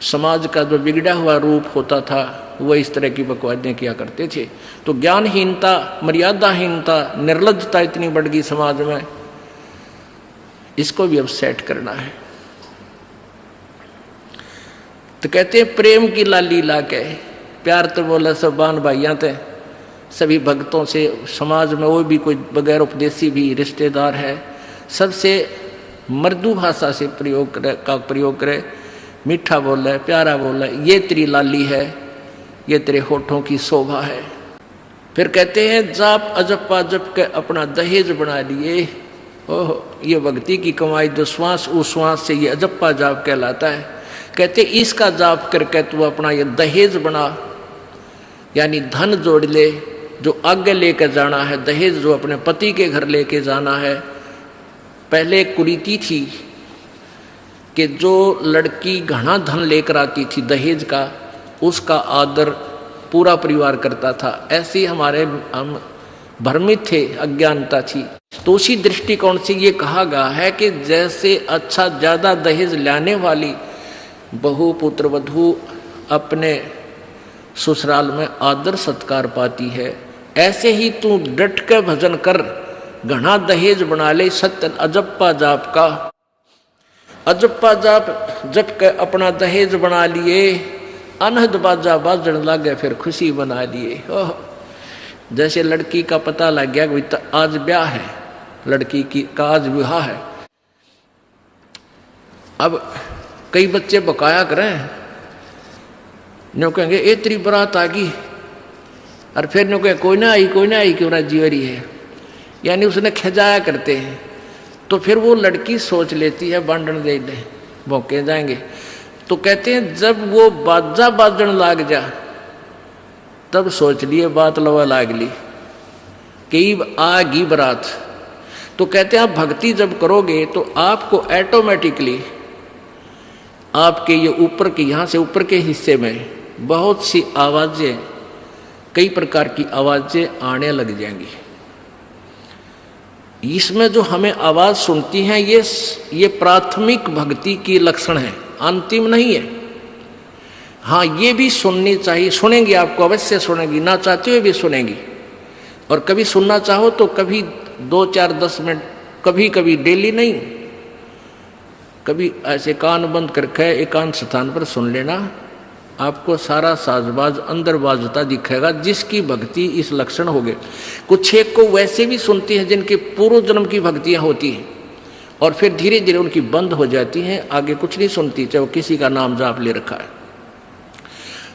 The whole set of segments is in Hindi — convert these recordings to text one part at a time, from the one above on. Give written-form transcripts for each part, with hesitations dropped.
समाज का जो बिगड़ा हुआ रूप होता था वह इस तरह की बकवादें किया करते थे। तो ज्ञानहीनता, मर्यादाहीनता, निर्लज्जता इतनी बढ़ गई समाज में, इसको भी अब सेट करना है। तो कहते हैं प्रेम की लाली ला के, प्यार तो बोला सब बान भाइयां थे, सभी भक्तों से, समाज में वो भी कोई बगैर उपदेशी भी रिश्तेदार है, सबसे मृदु भाषा से प्रयोग करे, मीठा बोले, प्यारा बोले, ये तेरी लाली है, ये तेरे होठों की शोभा है। फिर कहते हैं जाप अजप्पा जप के अपना दहेज बना लिए। ओह, ये भक्ति की कमाई जो श्वास उश्वास से ये अजप्पा जाप कहलाता है। कहते इसका जाप करके तू अपना ये दहेज बना, यानी धन जोड़ ले जो आगे लेकर जाना है, दहेज जो अपने पति के घर लेके जाना है। पहले एक कुरीति थी कि जो लड़की घना धन लेकर आती थी दहेज का, उसका आदर पूरा परिवार करता था। ऐसे हमारे हम भ्रमित थे, अज्ञानता थी। तो उसी दृष्टिकोण से ये कहा गया है कि जैसे अच्छा ज़्यादा दहेज लाने वाली बहू पुत्र वधू अपने ससुराल में आदर सत्कार पाती है, ऐसे ही तू डट के भजन कर, घना दहेज बना ले सत्य अजप्पा जाप का। अजप्पा जाप जप के अपना दहेज बना लिए, अनहद बाजा बाजन लागे फिर खुशी बना लिए। ओह, जैसे लड़की का पता लग गया कि आज ब्याह है, लड़की की का आज विवाह है। अब कई बच्चे बकाया करें, न्यों कहेंगे ए तेरी बारात आ गई, और फिर न्यों कहें कोई ना आई क्यों ना जीवरी है, यानी उसने खिजाया करते हैं। तो फिर वो लड़की सोच लेती है बांधन दे दे, भौंके जाएंगे। तो कहते हैं जब वो बाजा बाजन लाग जा तब सोच लिए बात लवा लाग ली कि आगी बरात। तो कहते हैं आप भक्ति जब करोगे तो आपको ऑटोमेटिकली आपके ये ऊपर के, यहाँ से ऊपर के हिस्से में बहुत सी आवाजें, कई प्रकार की आवाजें आने लग जाएंगी। इसमें जो हमें आवाज सुनती हैं ये प्राथमिक भक्ति की लक्षण है, अंतिम नहीं है। हाँ, ये भी सुननी चाहिए, सुनेंगी, आपको अवश्य सुनेंगी, ना चाहते हुए भी सुनेंगी। और कभी सुनना चाहो तो कभी 2 4 10 मिनट, कभी कभी डेली नहीं, कभी ऐसे कान बंद करके एकांत स्थान पर सुन लेना, आपको सारा साजबाज अंदर बाजता दिखेगा, जिसकी भक्ति इस लक्षण हो गए। कुछ एक को वैसे भी सुनती हैं जिनके पूर्व जन्म की भक्तियां होती हैं और फिर धीरे धीरे उनकी बंद हो जाती हैं, आगे कुछ नहीं सुनती, चाहे वो किसी का नाम जाप ले रखा है।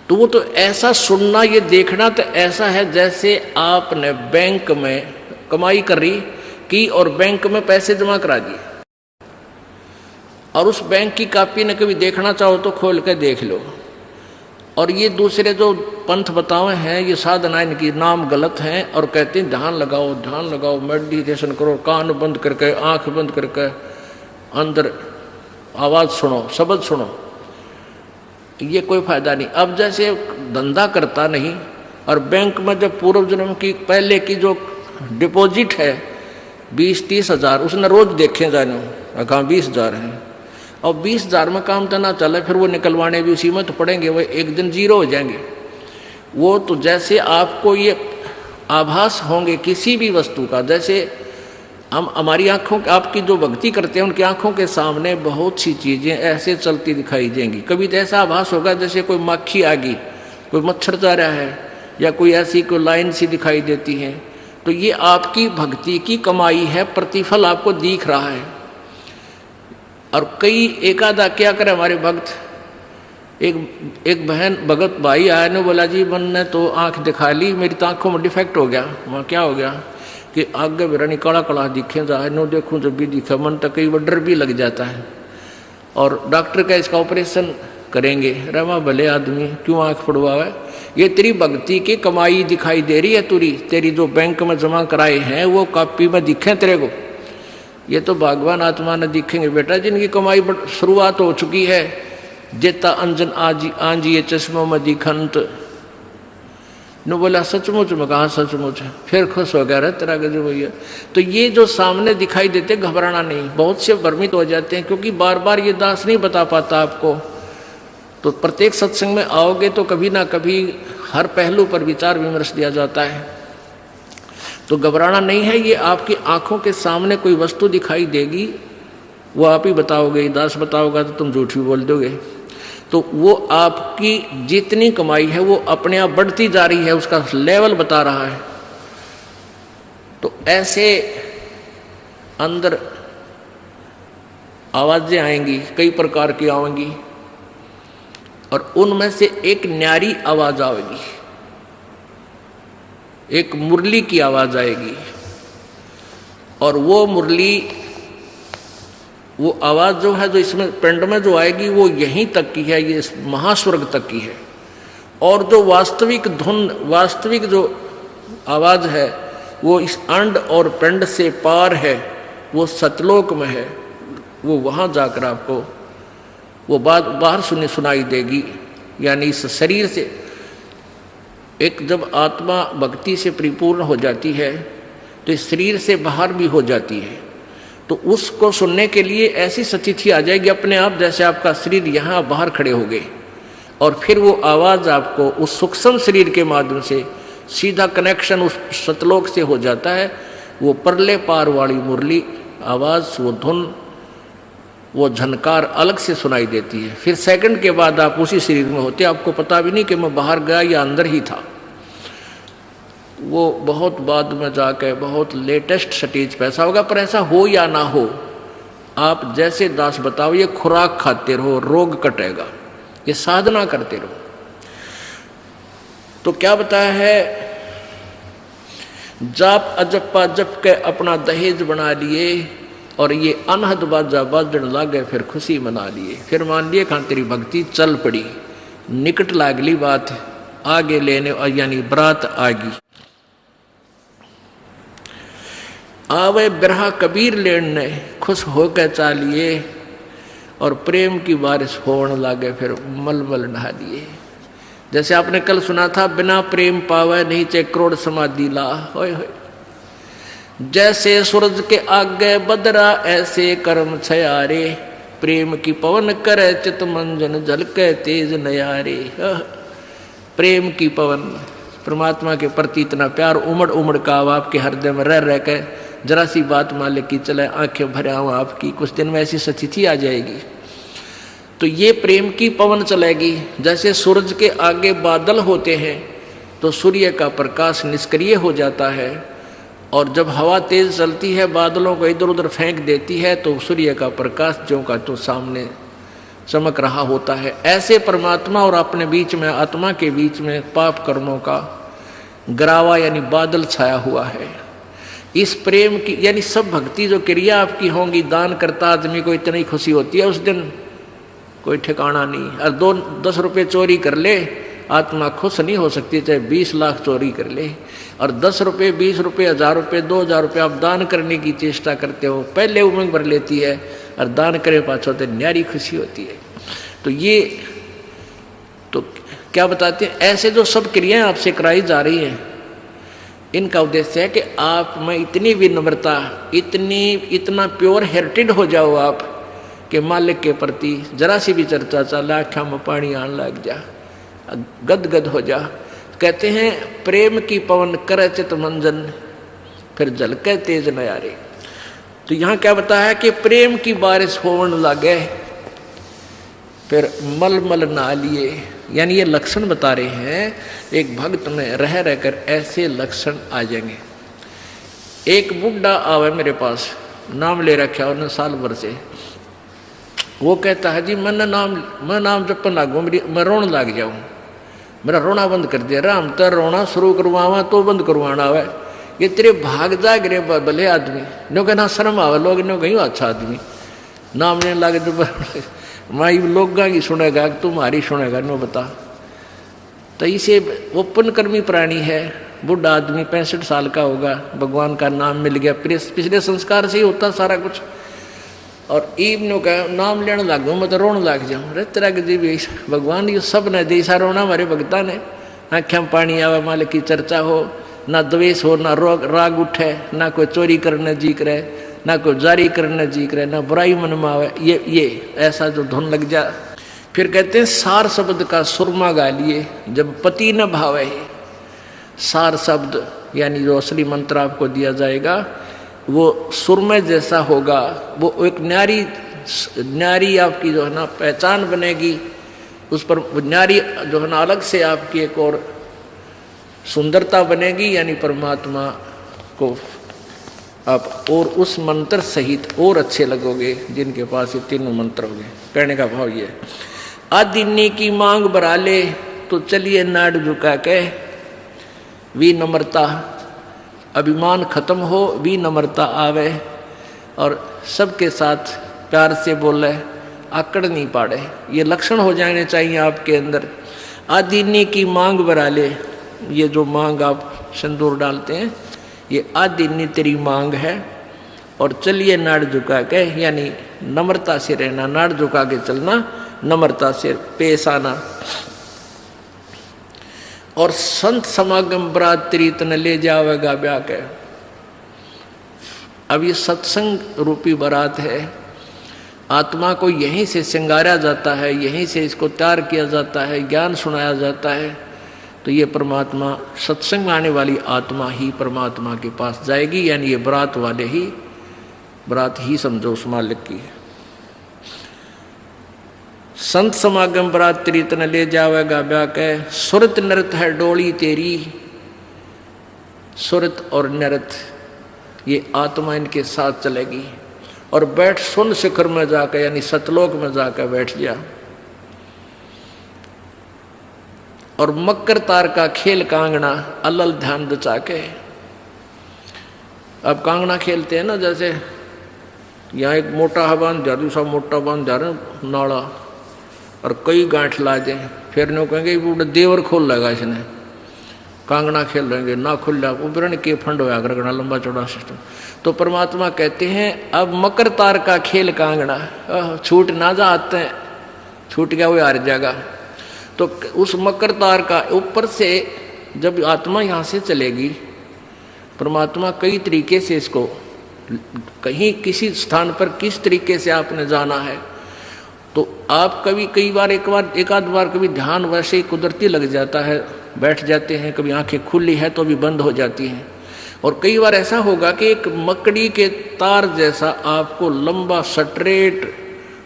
तो वो तो ऐसा सुनना, ये देखना तो ऐसा है जैसे आपने बैंक में कमाई करी की और बैंक में पैसे जमा करा दिए, और उस बैंक की कॉपी ने कभी देखना चाहो तो खोल के देख लो। और ये दूसरे जो पंथ बताए हैं, ये साधना इनकी नाम गलत हैं, और कहते हैं ध्यान लगाओ, मेडिटेशन करो, कान बंद करके, आंख बंद करके, अंदर आवाज़ सुनो, शब्द सुनो। ये कोई फायदा नहीं। अब जैसे धंधा करता नहीं, और बैंक में जब पूर्व जन्म की पहले की जो डिपॉजिट है 20-30 हज़ार, उसने रोज देखे जाने, कहाँ 20,000 हैं, और 20,000 में काम तो ना चले, फिर वो निकलवाने भी उसी में तो पड़ेंगे, वो एक दिन जीरो हो जाएंगे। वो तो जैसे आपको ये आभास होंगे किसी भी वस्तु का, जैसे हम हमारी आँखों, आपकी जो भक्ति करते हैं उनकी आँखों के सामने बहुत सी चीज़ें ऐसे चलती दिखाई देंगी। कभी तो ऐसा आभास होगा जैसे कोई मक्खी आ गई, कोई मच्छर जा रहा है, या कोई ऐसी कोई लाइन सी दिखाई देती है। तो ये आपकी भक्ति की कमाई है, प्रतिफल आपको दिख रहा है। और कई एकादा क्या करे हमारे भक्त, एक बहन भगत भाई आया ने बोला जी मैंने तो आँख दिखा ली, मेरी तो आँखों में डिफेक्ट हो गया। वहाँ क्या हो गया कि आगे मेरा काला काला दिखे जा, नो देखूँ जब भी दिखा, मन तक कई बार डर भी लग जाता है। और डॉक्टर का इसका ऑपरेशन करेंगे, रमा भले आदमी क्यों आँख पड़वावे, ये तेरी भक्ति की कमाई दिखाई दे रही है, तेरी जो बैंक में जमा कराए हैं वो कॉपी में दिखे तेरे को। ये तो भगवान आत्मा ने दिखेंगे बेटा, जिनकी कमाई शुरुआत हो चुकी है। जेता अंजन आंजी ये चश्मों में दिखंत न बोला सचमुच में, कहा सचमुच है, फिर खुश हो गया, तेरा गजब भैया। तो ये जो सामने दिखाई देते घबराना नहीं। बहुत से भ्रमित हो जाते हैं क्योंकि बार बार ये दास नहीं बता पाता आपको तो प्रत्येक सत्संग में आओगे तो कभी ना कभी हर पहलू पर विचार विमर्श दिया जाता है। तो घबराना नहीं है, ये आपकी आंखों के सामने कोई वस्तु दिखाई देगी, वो आप ही बताओगे, दास बताओगा तो तुम झूठ भी बोल दोगे। तो वो आपकी जितनी कमाई है वो अपने आप बढ़ती जा रही है, उसका लेवल बता रहा है। तो ऐसे अंदर आवाजें आएंगी, कई प्रकार की आएंगी, और उनमें से एक न्यारी आवाज आएगी, एक मुरली की आवाज आएगी। और वो मुरली, वो आवाज जो है, जो इसमें पिंड में जो आएगी, वो यहीं तक की है, ये महास्वर्ग तक की है। और जो वास्तविक धुन, वास्तविक जो आवाज है, वो इस अंड और पिंड से पार है, वो सतलोक में है। वो वहां जाकर आपको वो बात बाहर सुनाई देगी। यानी इस शरीर से एक जब आत्मा भक्ति से परिपूर्ण हो जाती है तो इस शरीर से बाहर भी हो जाती है। तो उसको सुनने के लिए ऐसी स्थिति आ जाएगी अपने आप, जैसे आपका शरीर यहाँ बाहर खड़े हो गए, और फिर वो आवाज़ आपको उस सूक्ष्म शरीर के माध्यम से सीधा कनेक्शन उस सतलोक से हो जाता है। वो परले पार वाली मुरली आवाज़, वो धुन, वो झनकार अलग से सुनाई देती है। फिर सेकंड के बाद आप उसी शरीर में होते, आपको पता भी नहीं कि मैं बाहर गया या अंदर ही था। वो बहुत बाद में जाके बहुत लेटेस्ट स्टेज पे ऐसा होगा, पर ऐसा हो या ना हो, आप जैसे दास बताओ, ये खुराक खाते रहो, रोग कटेगा, ये साधना करते रहो। तो क्या बताया है, जाप अजप्पा जप के अपना दहेज बना लिए, और ये अनहद बाजा बाजन लागे, फिर खुशी मना लिए। फिर मान लिए खान तेरी भक्ति चल पड़ी, निकट लागली बात आगे लेने, यानी बरात आगी। आवे बिरहा कबीर लेने, खुश होकर चालिए, और प्रेम की बारिश होने लागे, फिर मलमल नहा लिए। जैसे आपने कल सुना था, बिना प्रेम पावे नहीं चे करोड़ समाधि ला। होय होय, जैसे सूरज के आगे बदरा ऐसे कर्म छयारे, प्रेम की पवन करे चित मंजन झलके तेज नयारे। प्रेम की पवन, परमात्मा के प्रति इतना प्यार उमड़ उमड़ का आपके हृदय में रह रह के जरा सी बात मालिक की चले, आंखें भरे आऊँ आपकी, कुछ दिन में ऐसी स्थिति आ जाएगी। तो ये प्रेम की पवन चलेगी। जैसे सूरज के आगे बादल होते हैं तो सूर्य का प्रकाश निष्क्रिय हो जाता है, और जब हवा तेज चलती है बादलों को इधर उधर फेंक देती है तो सूर्य का प्रकाश ज्यों का तो सामने चमक रहा होता है। ऐसे परमात्मा और अपने बीच में, आत्मा के बीच में पाप कर्मों का गरावा यानी बादल छाया हुआ है। इस प्रेम की यानी सब भक्ति जो क्रिया आपकी होंगी, दान करता आदमी को इतनी खुशी होती है उस दिन, कोई ठिकाना नहीं। और 10 रुपये चोरी कर ले, आत्मा खुश नहीं हो सकती, चाहे 20 लाख चोरी कर ले। और 10 रुपये, 20 रुपये, 1000 रुपये, 2000 रुपये आप दान करने की चेष्टा करते हो, पहले उमंग भर लेती है, और दान करे पाछो तो न्यारी खुशी होती है। तो ये तो क्या बताते हैं, ऐसे जो सब क्रियाएं आपसे कराई जा रही हैं, इनका उद्देश्य है कि आप में इतनी विनम्रता, इतना प्योर हार्टेड हो जाओ आप कि मालिक के प्रति जरा सी भी चर्चा चला आँखों में पानी आने लग जा, गदगद हो जा। कहते हैं प्रेम की पवन करे चित मंजन, फिर झलके तेज नयारे। तो यहाँ क्या बताया कि प्रेम की बारिश होने लगे, फिर मलमल नहा लिए। यानी ये लक्षण बता रहे हैं, एक भक्त में रह रहकर ऐसे लक्षण आ जाएंगे। एक बुढ़ा आवे मेरे पास, नाम ले रखा उन्होंने साल भर से। वो कहता है जी मैं नाम जपन लागू, मैं रोने लग जाऊँ, मेरा रोना बंद कर दिया। राम तो रोना शुरू करवावा तो बंद करवाना आवे, ये तेरे भाग जाग रे भले आदमी, नो कहना शर्म आवे, लोग नो कहीं अच्छा आदमी नाम लेने लगे तो माई लोग की सुनेगा तुम्हारी सुनेगा, नो बता। तो इसे ओपन कर्मी प्राणी है, बुढ़ा आदमी 65 साल का होगा, भगवान का नाम मिल गया, पिछले संस्कार से ही होता सारा कुछ। और ईब नो कह नाम लेने लग गूँ, मैं तो रोने लग जाऊँ। अरे तेरा जी भगवान ये सब ने जैसा रोना हमारे भगता ने, आँखें में पानी आवे, मालिक की चर्चा हो, ना द्वेष हो, ना राग उठे, ना कोई चोरी करने जी करे, ना कोई जारी करने जी करे, ना बुराई मन में आवे। ये ऐसा जो धुन लग जा, फिर कहते हैं सार शब्द का सुरमा गा लिए जब पति न भावे। सार शब्द यानी जो असली मंत्र आपको दिया जाएगा वो सुरमय जैसा होगा, वो एक न्यारी आपकी जो है ना पहचान बनेगी, उस पर न्यारी जो है ना अलग से आपकी एक और सुंदरता बनेगी, यानी परमात्मा को आप और उस मंत्र सहित और अच्छे लगोगे जिनके पास ये तीनों मंत्र होंगे। कहने का भाव ये है, आदिन्नी की मांग बरा ले तो चलिए नाड़ झुका के, विनम्रता अभिमान खत्म हो, विनम्रता आवे और सबके साथ प्यार से बोले, आकड़ नहीं पाड़े, ये लक्षण हो जाने चाहिए आपके अंदर। आदिन्नी की मांग बरा ले, ये जो मांग आप सिंदूर डालते हैं ये आदिन्नी तेरी मांग है, और चलिए नाड़ झुका के यानी नम्रता से रहना, नाड़ झुका के चलना, नम्रता से पेश आना। और संत समागम बरात तेरी तन ले जावेगा ब्याह के। अब ये सत्संग रूपी बारात है, आत्मा को यहीं से श्रृंगारा जाता है, यहीं से इसको तैयार किया जाता है, ज्ञान सुनाया जाता है। तो ये परमात्मा सत्संग में आने वाली आत्मा ही परमात्मा के पास जाएगी, यानी ये बरात वाले ही बरात ही समझो उस मालिक की है। संत समागम बरात तेरी तन ले जावेगा ब्याह के, सुरत नृत है डोली तेरी। सुरत और नृत ये आत्मा इनके साथ चलेगी, और बैठ सुन शिखर में जाकर यानी सतलोक में जाकर बैठ जा। और मकर तार का खेल कांगना अलल ध्यान दचा के। अब कांगना खेलते हैं ना, जैसे यहाँ एक मोटा बांध जा दूसरा मोटा बांध जा रहे नाड़ा और कई गांठ ला दें, फिर नहीं कहेंगे वो देवर खोल लेगा इसने, कांगना खेल रहेंगे ना खुल जा उबरण के फंड होया करना लंबा चौड़ा सिस्टम। तो परमात्मा कहते हैं अब मकर तार का खेल कांगना, छूट ना जा आते हैं, छूट गया वो हार जाएगा। तो उस मकर तार का ऊपर से जब आत्मा यहाँ से चलेगी, परमात्मा कई तरीके से इसको कहीं किसी स्थान पर किस तरीके से आपने जाना है, तो आप कभी कई बार एक आध बार कभी ध्यान वैसे ही कुदरती लग जाता है, बैठ जाते हैं, कभी आंखें खुली है तो भी बंद हो जाती हैं। और कई बार ऐसा होगा कि एक मकड़ी के तार जैसा आपको लंबा स्ट्रेट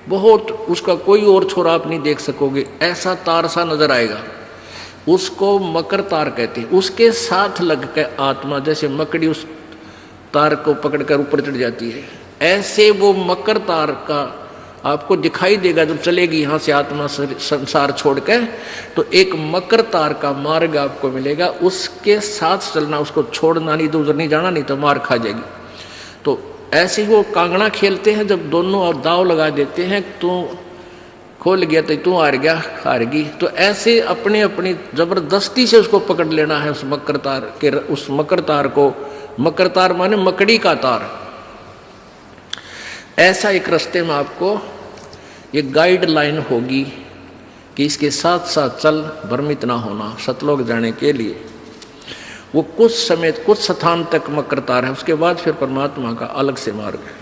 बहुत, उसका कोई और छोर आप नहीं देख सकोगे, ऐसा तार सा नजर आएगा, उसको मकर तार कहते हैं। उसके साथ लग के आत्मा जैसे मकड़ी उस तार को पकड़कर ऊपर चढ़ जाती है, ऐसे वो मकर तार का आपको दिखाई देगा जब चलेगी यहाँ से आत्मा संसार छोड़ के। तो एक मकर तार का मार्ग आपको मिलेगा, उसके साथ चलना, उसको छोड़ना नहीं, तो उधर नहीं जाना, नहीं तो मार खा जाएगी। तो ऐसे ही वो कांगड़ा खेलते हैं, जब दोनों और दाव लगा देते हैं, तू खोल गया तो तू हार गया हारगी, तो ऐसे अपने अपनी जबरदस्ती से उसको पकड़ लेना है उस मकर तार के, उस मकर तार को। मकर तार माने मकड़ी का तार। ऐसा एक रास्ते में आपको ये गाइडलाइन होगी कि इसके साथ साथ चल, भ्रमित ना होना सतलोक जाने के लिए। वो कुछ समय कुछ स्थान तक मकर तार है, उसके बाद फिर परमात्मा का अलग से मार्ग है।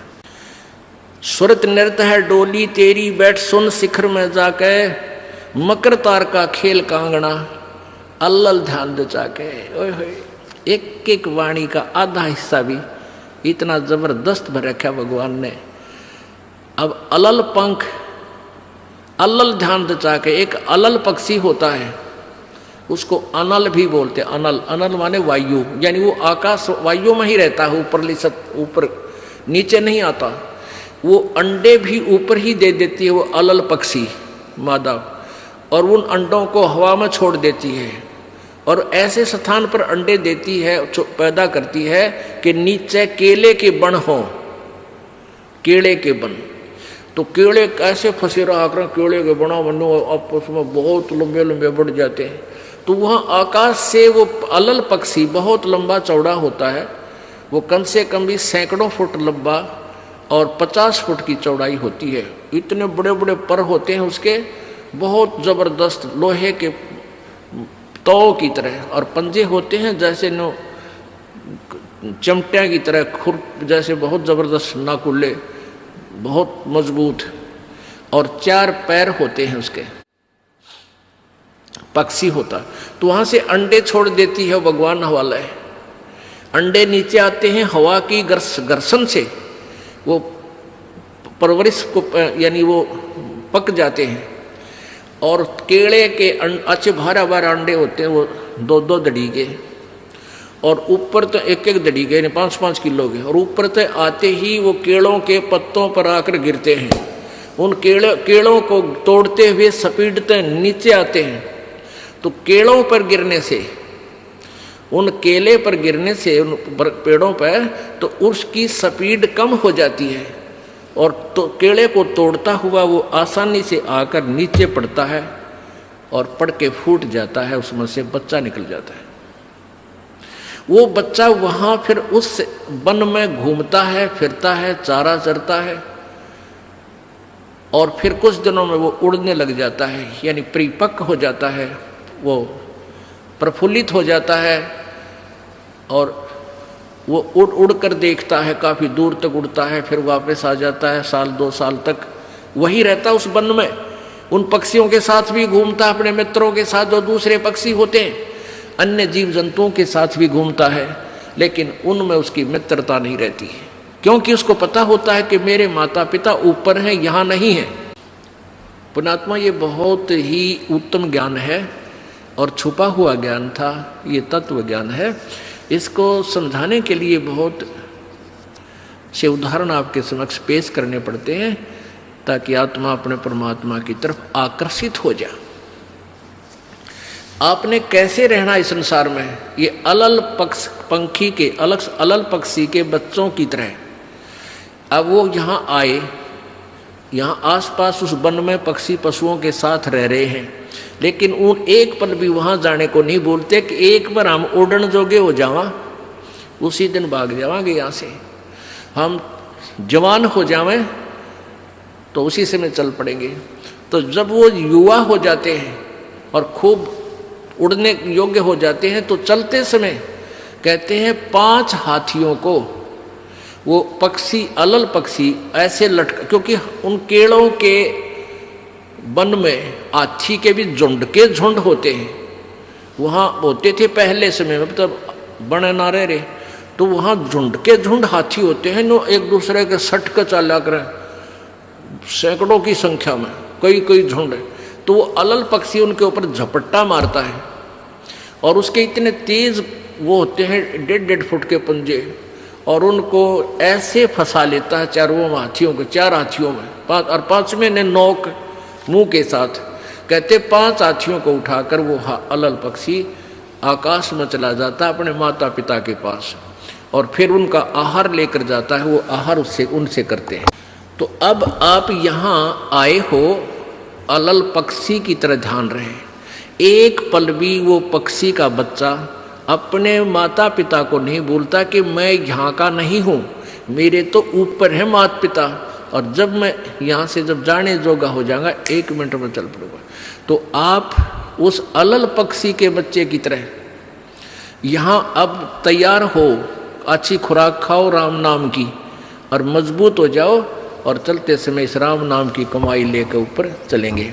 सुरत नृत्य है डोली तेरी, बैठ सुन शिखर में जाके, मकर तार का खेल कांगना अल्लल ध्यान दचा के। ओए होए, एक एक वाणी का आधा हिस्सा भी इतना जबरदस्त भर रखा भगवान ने। अब अलल पंख, अल्लल ध्यान दचा के, एक अलल पक्षी होता है, उसको अनल भी बोलते हैं। अनल, अनल माने वायु, यानी वो आकाश वायु में ही रहता है, ऊपर नीचे नहीं आता। वो अंडे भी ऊपर ही दे देती है वो अलल पक्षी मादा, और उन अंडों को हवा में छोड़ देती है, और ऐसे स्थान पर अंडे देती है, पैदा करती है कि नीचे केले के बन हो, केले के बन। तो केले कैसे फंसे रहा कर, केले के बना बनो आपस में बहुत लंबे लंबे बढ़ जाते हैं। तो वहाँ आकाश से वो अलल पक्षी बहुत लंबा चौड़ा होता है, वो कम से कम भी सैकड़ों फुट लंबा और 50 फुट की चौड़ाई होती है। इतने बड़े बड़े पर होते हैं उसके, बहुत ज़बरदस्त लोहे के तौ की तरह, और पंजे होते हैं जैसे नो चमटिया की तरह, खुर जैसे बहुत ज़बरदस्त नाकुल्ले, बहुत मजबूत। और 4 पैर होते हैं उसके, पक्षी होता। तो वहां से अंडे छोड़ देती है भगवान हवाला है। अंडे नीचे आते हैं, हवा की घर्षण से वो परवरिश को यानी वो पक जाते हैं। और केले के अच्छे भारा भारा अंडे होते हैं, वो 2-2 दड़ी के, और ऊपर तो 1-1 दड़ी के, 5-5 किलो के, और ऊपर तो आते ही वो केलों के पत्तों पर आकर गिरते हैं। उन केलों को तोड़ते हुए सपीटते नीचे आते हैं। तो केलों पर गिरने से, उन केले पर गिरने से, उन पेड़ों पर, तो उसकी स्पीड कम हो जाती है और तो केले को तोड़ता हुआ वो आसानी से आकर नीचे पड़ता है और पड़ के फूट जाता है, उसमें से बच्चा निकल जाता है। वो बच्चा वहाँ फिर उस वन में घूमता है, फिरता है, चारा चरता है, और फिर कुछ दिनों में वो उड़ने लग जाता है, यानी परिपक्व हो जाता है, वो प्रफुल्लित हो जाता है, और वो उड़ कर देखता है, काफ़ी दूर तक उड़ता है, फिर वापस आ जाता है, 1-2 साल तक वही रहता है उस वन में। उन पक्षियों के साथ भी घूमता है, अपने मित्रों के साथ जो दूसरे पक्षी होते हैं, अन्य जीव जंतुओं के साथ भी घूमता है, लेकिन उनमें उसकी मित्रता नहीं रहती है, क्योंकि उसको पता होता है कि मेरे माता पिता ऊपर हैं, यहाँ नहीं है। पुण्यात्मा, ये बहुत ही उत्तम ज्ञान है और छुपा हुआ ज्ञान था, ये तत्व ज्ञान है। इसको समझाने के लिए बहुत से उदाहरण आपके समक्ष पेश करने पड़ते हैं, ताकि आत्मा अपने परमात्मा की तरफ आकर्षित हो जाए। आपने कैसे रहना इस संसार में, ये अलल पंखी के अलल पक्षी के बच्चों की तरह। अब वो यहाँ आए, यहाँ आसपास उस वन में पक्षी पशुओं के साथ रह रहे हैं, लेकिन उन एक पल भी वहाँ जाने को नहीं बोलते कि एक बार हम उड़न जोगे हो जावा, उसी दिन भाग जावांगे यहाँ से, हम जवान हो जावें तो उसी समय चल पड़ेंगे। तो जब वो युवा हो जाते हैं और खूब उड़ने योग्य हो जाते हैं, तो चलते समय कहते हैं 5 हाथियों को वो पक्षी, अलल पक्षी ऐसे लटका, क्योंकि उन केड़ों के वन में हाथी के भी झुंड के झुंड होते हैं, वहाँ होते थे पहले समय में, तब बने ना रहे, तो वहाँ झुंड के झुंड हाथी होते हैं, नो एक दूसरे के सट कर चला कर, सैकड़ों की संख्या में, कई झुंड है। तो वो अलल पक्षी उनके ऊपर झपट्टा मारता है, और उसके इतने तेज वो होते हैं 1.5 फुट के पंजे, और उनको ऐसे फंसा लेता है चारों हाथियों को, 4 हाथियों में, 5 और 5वें ने नोक मुंह के साथ, कहते 5 हाथियों को उठाकर वो अलल पक्षी आकाश में चला जाता है अपने माता पिता के पास, और फिर उनका आहार लेकर जाता है, वो आहार उससे उनसे करते हैं। तो अब आप यहाँ आए हो, अलल पक्षी की तरह ध्यान रहे। एक पल भी वो पक्षी का बच्चा अपने माता पिता को नहीं बोलता कि मैं यहाँ का नहीं हूँ, मेरे तो ऊपर है माता पिता, और जब मैं यहाँ से जब जाने जोगा हो जाऊंगा 1 मिनट में चल पड़ूंगा। तो आप उस अलल पक्षी के बच्चे की तरह यहाँ अब तैयार हो, अच्छी खुराक खाओ राम नाम की, और मजबूत हो जाओ, और चलते समय इस राम नाम की कमाई लेकर ऊपर चलेंगे।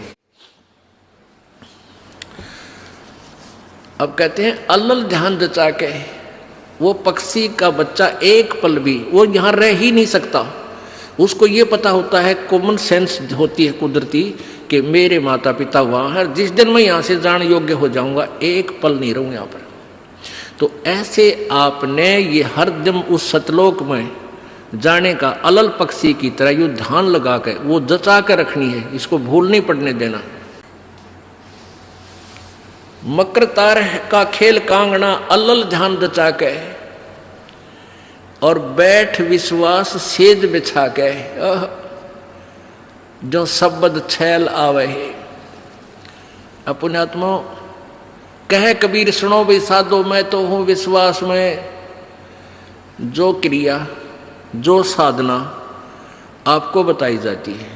अब कहते हैं अलल ध्यान जचा के, वो पक्षी का बच्चा एक पल भी वो यहाँ रह ही नहीं सकता। उसको ये पता होता है, कॉमन सेंस होती है कुदरती, कि मेरे माता पिता वहाँ है, जिस दिन मैं यहाँ से जाने योग्य हो जाऊँगा 1 पल नहीं रहूँ यहाँ पर। तो ऐसे आपने ये हर दिन उस सतलोक में जाने का अलल पक्षी की तरह यू ध्यान लगा के वो जचा कर रखनी है, इसको भूल नहीं पड़ने देना। मकर तार का खेल कांगना अलल ध्यान जचा के, और बैठ विश्वास सेज बिछा के, जो शब्द छैल आवे है। अपने आत्मा कहे कबीर सुनो भी साधो, मैं तो हूँ विश्वास में, जो क्रिया जो साधना आपको बताई जाती है,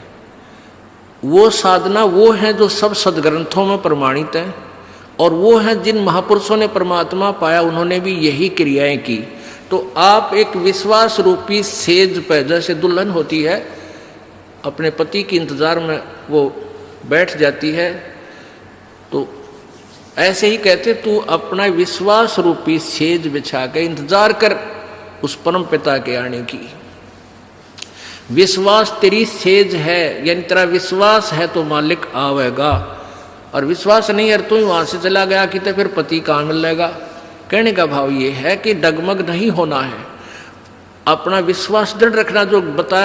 वो साधना वो है जो सब सदग्रंथों में प्रमाणित है, और वो है जिन महापुरुषों ने परमात्मा पाया, उन्होंने भी यही क्रियाएं की। तो आप एक विश्वास रूपी सेज पे, जैसे दुल्हन होती है अपने पति के इंतजार में वो बैठ जाती है, तो ऐसे ही कहते तू अपना विश्वास रूपी सेज बिछा के इंतजार कर उस परम पिता के आने की। विश्वास तेरी सेज है, यानी तेरा विश्वास है तो मालिक आवेगा, और विश्वास नहीं है तू ही वहां से चला गया कि तो फिर पति कहाँ मिलेगा। कहने का भाव ये है कि डगमग नहीं होना है, अपना विश्वास दृढ़ रखना, जो बताया